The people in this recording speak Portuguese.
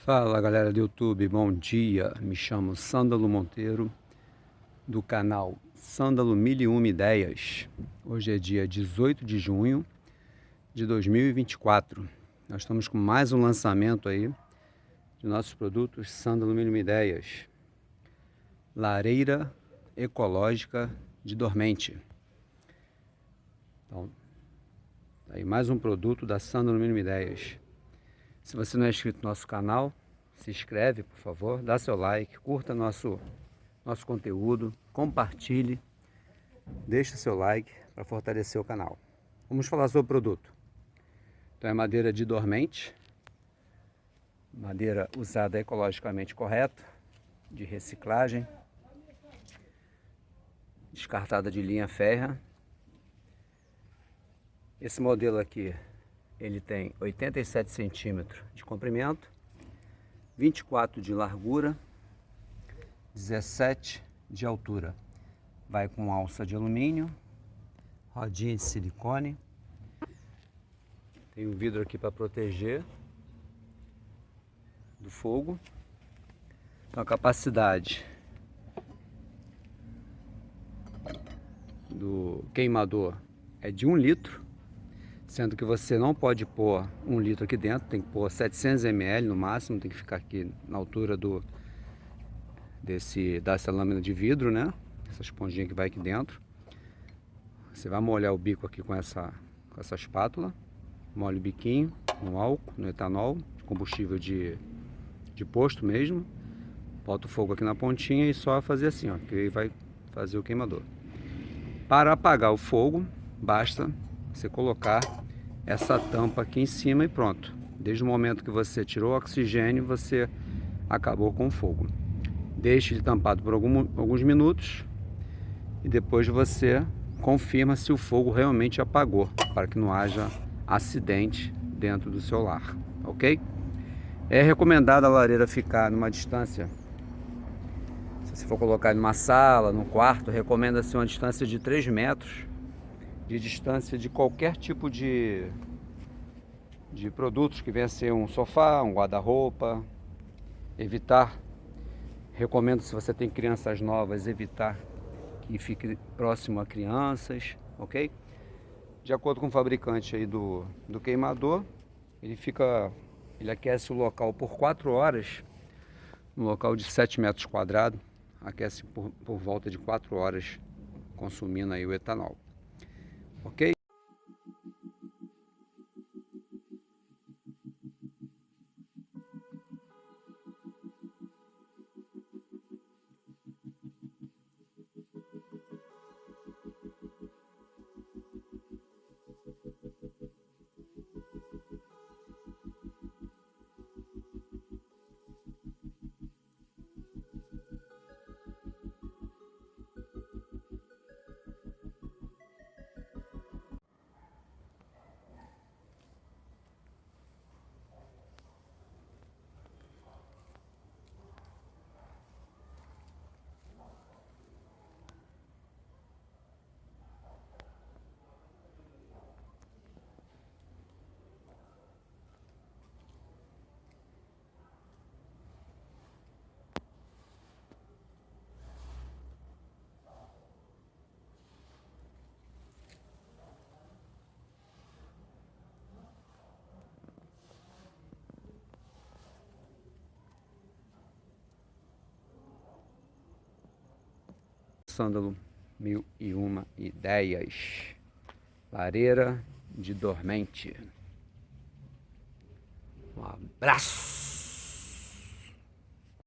Fala galera do YouTube, bom dia, me chamo Sândalo Monteiro do canal Sândalo 1001 Ideias. Hoje é dia 18 de junho de 2024. Nós estamos com mais um lançamento aí de nossos produtos Sândalo 1001 Ideias. Lareira ecológica de dormente. Então, aí mais um produto da Sândalo 1001 Ideias. Se você não é inscrito no nosso canal, se inscreve, por favor, dá seu like, curta nosso conteúdo, compartilhe, deixa seu like para fortalecer o canal. Vamos falar sobre o produto. Então é madeira de dormente, madeira usada ecologicamente correta, de reciclagem, descartada de linha férrea. Esse modelo aqui, ele tem 87 centímetros de comprimento, 24 de largura, 17 de altura. Vai com alça de alumínio, rodinha de silicone. Tem um vidro aqui para proteger do fogo. Então a capacidade do queimador é de 1 litro. Sendo que você não pode pôr 1 litro aqui dentro, tem que pôr 700 ml no máximo, tem que ficar aqui na altura dessa lâmina de vidro, né? Essa esponjinha que vai aqui dentro. Você vai molhar o bico aqui com essa espátula, molha o biquinho no álcool, no etanol, combustível de posto mesmo. Bota o fogo aqui na pontinha e só fazer assim, ó, que aí vai fazer o queimador. Para apagar o fogo, basta você colocar essa tampa aqui em cima e pronto. Desde o momento que você tirou o oxigênio, você acabou com o fogo. Deixe ele tampado por alguns minutos e depois você confirma se o fogo realmente apagou, para que não haja acidente dentro do seu lar, ok? É recomendado a lareira ficar numa distância, se você for colocar em uma sala, num quarto, recomenda-se uma distância de 3 metros de distância de qualquer tipo de produtos que venha a ser um sofá, um guarda-roupa. Recomendo, se você tem crianças novas, evitar que fique próximo a crianças, ok? De acordo com o fabricante aí do queimador, ele aquece o local por 4 horas, no local de 7 metros quadrados, aquece por volta de 4 horas, consumindo aí o etanol. Ok? Sândalo 1001 Ideias. Lareira de dormente. Um abraço!